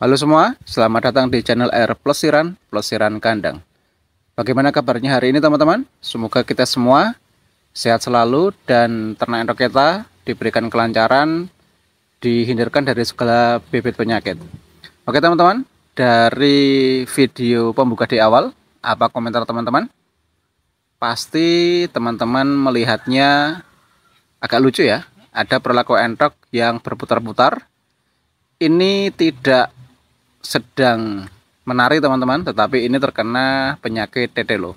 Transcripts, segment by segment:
Halo semua, selamat datang di channel Air Plesiran, Plesiran Kandang. Bagaimana kabarnya hari ini teman-teman? Semoga kita semua sehat selalu dan ternak endok kita diberikan kelancaran, dihindarkan dari segala bibit penyakit. Oke teman-teman, dari video pembuka di awal, apa komentar teman-teman? Pasti teman-teman melihatnya agak lucu ya, ada perilaku endok yang berputar-putar. Ini tidak sedang menari teman-teman, tetapi ini terkena penyakit tetelo.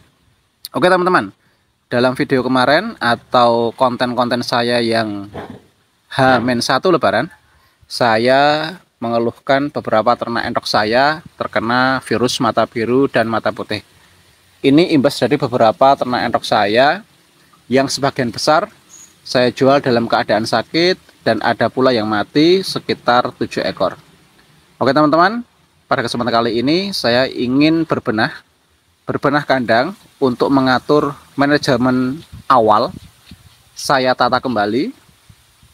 Oke teman-teman, dalam video kemarin atau konten-konten saya yang H-1 Lebaran, saya mengeluhkan beberapa ternak endok saya terkena virus mata biru dan mata putih. Ini imbas dari beberapa ternak endok saya yang sebagian besar saya jual dalam keadaan sakit dan ada pula yang mati sekitar 7 ekor. Oke teman-teman, pada kesempatan kali ini saya ingin berbenah kandang untuk mengatur manajemen awal. Saya tata kembali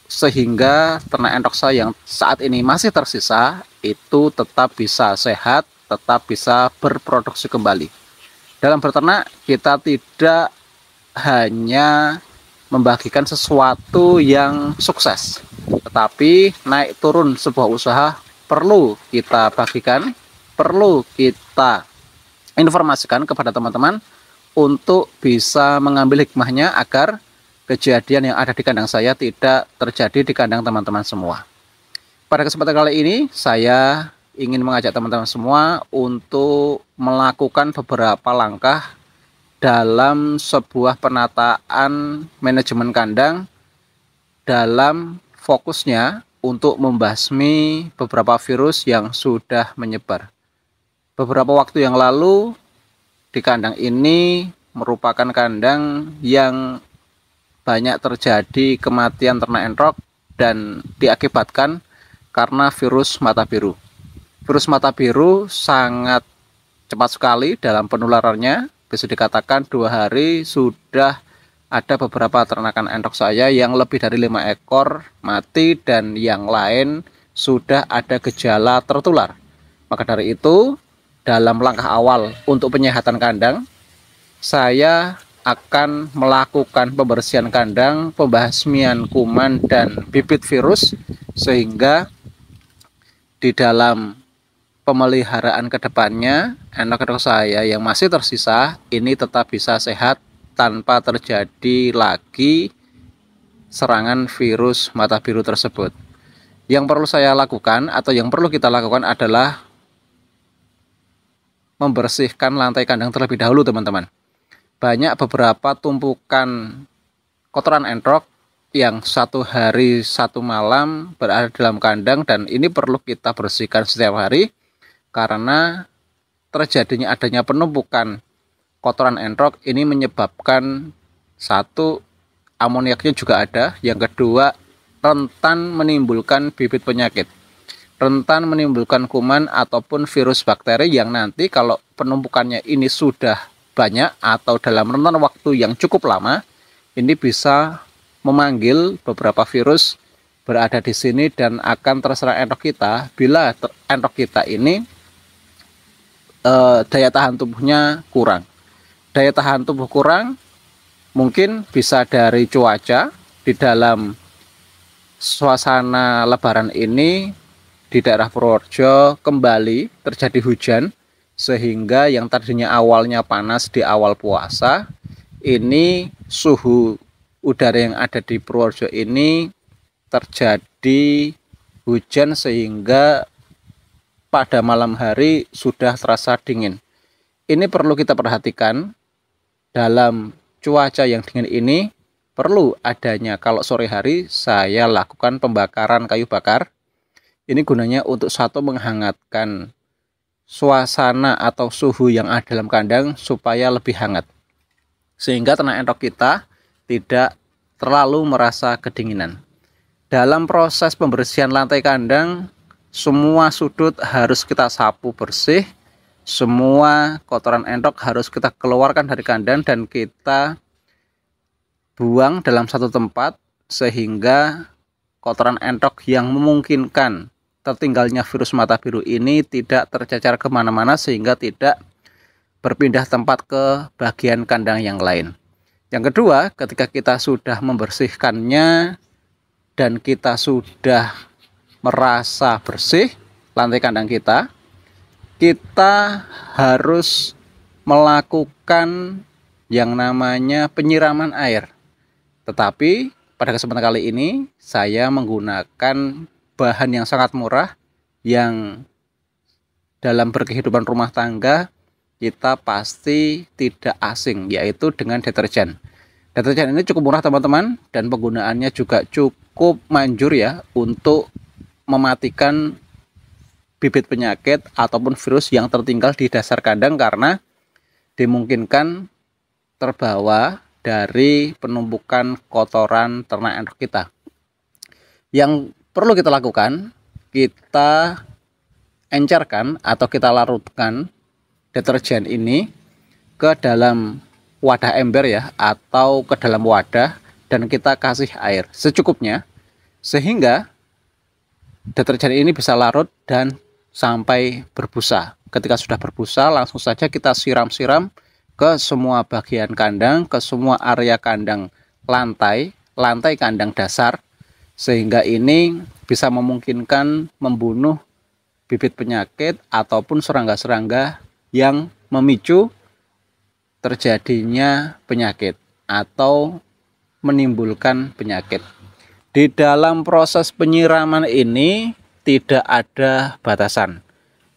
sehingga ternak endok saya yang saat ini masih tersisa itu tetap bisa sehat, tetap bisa berproduksi kembali. Dalam beternak kita tidak hanya membagikan sesuatu yang sukses, tetapi naik turun sebuah usaha perlu kita bagikan, perlu kita informasikan kepada teman-teman untuk bisa mengambil hikmahnya agar kejadian yang ada di kandang saya tidak terjadi di kandang teman-teman semua. Pada kesempatan kali ini saya ingin mengajak teman-teman semua untuk melakukan beberapa langkah dalam sebuah penataan manajemen kandang dalam fokusnya untuk membasmi beberapa virus yang sudah menyebar. Beberapa waktu yang lalu di kandang ini merupakan kandang yang banyak terjadi kematian ternak endok dan diakibatkan karena virus mata biru. Virus mata biru sangat cepat sekali dalam penularannya, bisa dikatakan 2 hari sudah ada beberapa ternakan endok saya yang lebih dari 5 ekor mati dan yang lain sudah ada gejala tertular. Maka dari itu, dalam langkah awal untuk penyehatan kandang, saya akan melakukan pembersihan kandang, pembasmian kuman dan bibit virus sehingga di dalam pemeliharaan kedepannya endok-endok saya yang masih tersisa ini tetap bisa sehat tanpa terjadi lagi serangan virus mata biru tersebut. Yang perlu saya lakukan atau yang perlu kita lakukan adalah membersihkan lantai kandang terlebih dahulu teman-teman. Banyak beberapa tumpukan kotoran endok yang 1 hari 1 malam berada dalam kandang dan ini perlu kita bersihkan setiap hari karena terjadinya adanya penumpukan kotoran endok ini menyebabkan satu, amoniaknya juga ada, yang kedua rentan menimbulkan bibit penyakit, rentan menimbulkan kuman ataupun virus bakteri yang nanti kalau penumpukannya ini sudah banyak atau dalam rentan waktu yang cukup lama ini bisa memanggil beberapa virus berada di sini dan akan terserang endok kita bila endok kita ini daya tahan tubuhnya kurang. Daya tahan tubuh kurang mungkin bisa dari cuaca. Di dalam suasana lebaran ini di daerah Purworejo kembali terjadi hujan sehingga yang tadinya awalnya panas di awal puasa, ini suhu udara yang ada di Purworejo ini terjadi hujan sehingga pada malam hari sudah terasa dingin. Ini perlu kita perhatikan. Dalam cuaca yang dingin ini perlu adanya, kalau sore hari saya lakukan pembakaran kayu bakar. Ini gunanya untuk satu, menghangatkan suasana atau suhu yang ada dalam kandang supaya lebih hangat, sehingga ternak endok kita tidak terlalu merasa kedinginan. Dalam proses pembersihan lantai kandang, semua sudut harus kita sapu bersih. Semua kotoran endok harus kita keluarkan dari kandang dan kita buang dalam satu tempat sehingga kotoran endok yang memungkinkan tertinggalnya virus mata biru ini tidak tercecar kemana-mana sehingga tidak berpindah tempat ke bagian kandang yang lain. Yang kedua, ketika kita sudah membersihkannya dan kita sudah merasa bersih lantai kandang kita, kita harus melakukan yang namanya penyiraman air. Tetapi pada kesempatan kali ini saya menggunakan bahan yang sangat murah yang dalam berkehidupan rumah tangga kita pasti tidak asing, yaitu dengan deterjen. Deterjen ini cukup murah teman-teman, dan penggunaannya juga cukup manjur ya untuk mematikan bibit penyakit ataupun virus yang tertinggal di dasar kandang karena dimungkinkan terbawa dari penumpukan kotoran ternak endok kita. Yang perlu kita lakukan, kita encerkan atau kita larutkan deterjen ini ke dalam wadah ember ya, atau ke dalam wadah, dan kita kasih air secukupnya sehingga deterjen ini bisa larut dan sampai berbusa. Ketika sudah berbusa, langsung saja kita siram-siram ke semua bagian kandang, ke semua area kandang lantai kandang dasar, sehingga ini bisa memungkinkan membunuh bibit penyakit ataupun serangga-serangga yang memicu terjadinya penyakit atau menimbulkan penyakit. Di dalam proses penyiraman ini tidak ada batasan.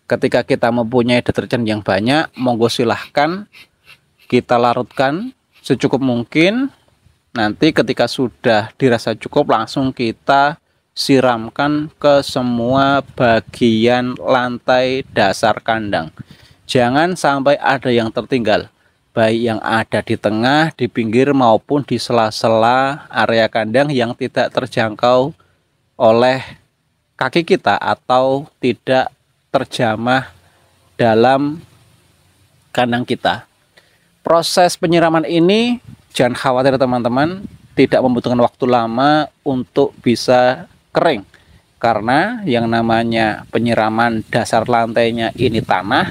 Ketika kita mempunyai deterjen yang banyak, monggo silahkan kita larutkan secukup mungkin. Nanti ketika sudah dirasa cukup, langsung kita siramkan ke semua bagian lantai dasar kandang. Jangan sampai ada yang tertinggal, baik yang ada di tengah, di pinggir, maupun di sela-sela area kandang yang tidak terjangkau oleh kaki kita atau tidak terjamah dalam kandang kita. Proses penyiraman ini jangan khawatir teman-teman, tidak membutuhkan waktu lama untuk bisa kering. Karena yang namanya penyiraman dasar lantainya ini tanah,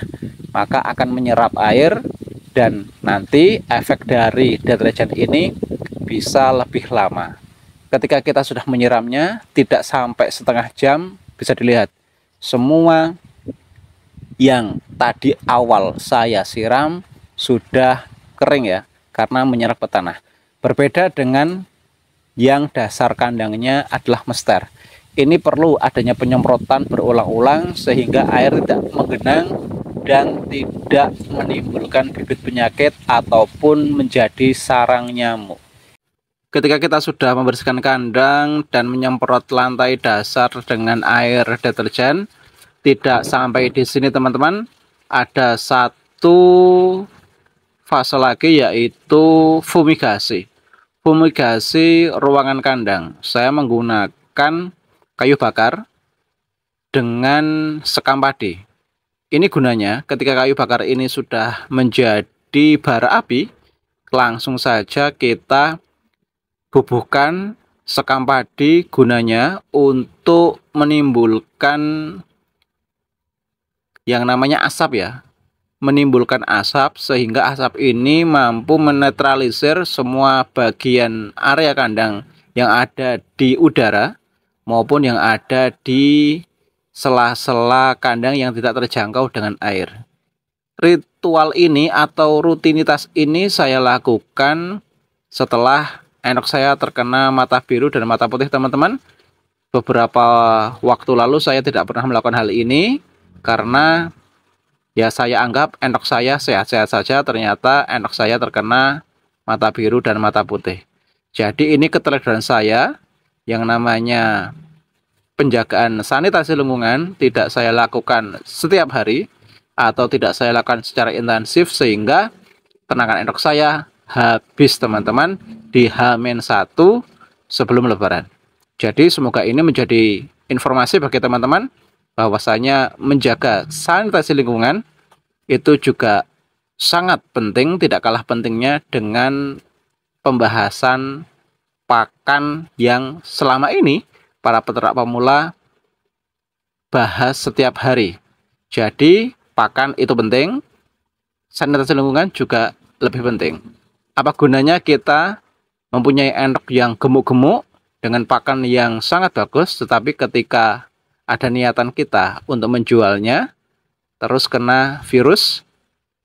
maka akan menyerap air dan nanti efek dari deterjen ini bisa lebih lama. Ketika kita sudah menyiramnya tidak sampai setengah jam, bisa dilihat semua yang tadi awal saya siram sudah kering ya, karena menyerap ke tanah. Berbeda dengan yang dasar kandangnya adalah mester. Ini perlu adanya penyemprotan berulang-ulang sehingga air tidak menggenang dan tidak menimbulkan bibit penyakit ataupun menjadi sarang nyamuk. Ketika kita sudah membersihkan kandang dan menyemprot lantai dasar dengan air deterjen, tidak sampai di sini teman-teman, ada satu fase lagi yaitu fumigasi. Fumigasi ruangan kandang. Saya menggunakan kayu bakar dengan sekam padi. Ini gunanya ketika kayu bakar ini sudah menjadi bara api, langsung saja kita bubuhkan sekam padi, gunanya untuk menimbulkan yang namanya asap ya, menimbulkan asap sehingga asap ini mampu menetralisir semua bagian area kandang yang ada di udara maupun yang ada di sela-sela kandang yang tidak terjangkau dengan air. Ritual ini atau rutinitas ini saya lakukan setelah endok saya terkena mata biru dan mata putih teman-teman. Beberapa waktu lalu saya tidak pernah melakukan hal ini karena ya saya anggap endok saya sehat-sehat saja, ternyata endok saya terkena mata biru dan mata putih. Jadi ini keteladanan saya, yang namanya penjagaan sanitasi lingkungan tidak saya lakukan setiap hari atau tidak saya lakukan secara intensif sehingga ternakan endok saya habis teman-teman di H-1 sebelum lebaran. Jadi semoga ini menjadi informasi bagi teman-teman bahwasanya menjaga sanitasi lingkungan itu juga sangat penting, tidak kalah pentingnya dengan pembahasan pakan yang selama ini para peternak pemula bahas setiap hari. Jadi pakan itu penting, sanitasi lingkungan juga lebih penting. Apa gunanya kita mempunyai endok yang gemuk-gemuk dengan pakan yang sangat bagus, tetapi ketika ada niatan kita untuk menjualnya, terus kena virus,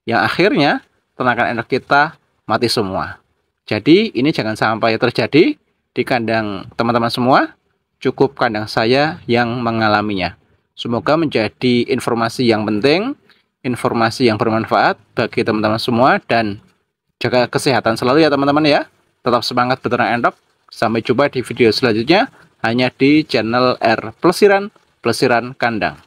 yang akhirnya ternakan endok kita mati semua. Jadi ini jangan sampai terjadi di kandang teman-teman semua, cukup kandang saya yang mengalaminya. Semoga menjadi informasi yang penting, informasi yang bermanfaat bagi teman-teman semua, dan jaga kesehatan selalu ya teman-teman ya. Tetap semangat beternak endok. Sampai jumpa di video selanjutnya hanya di channel R Plesiran Kandang.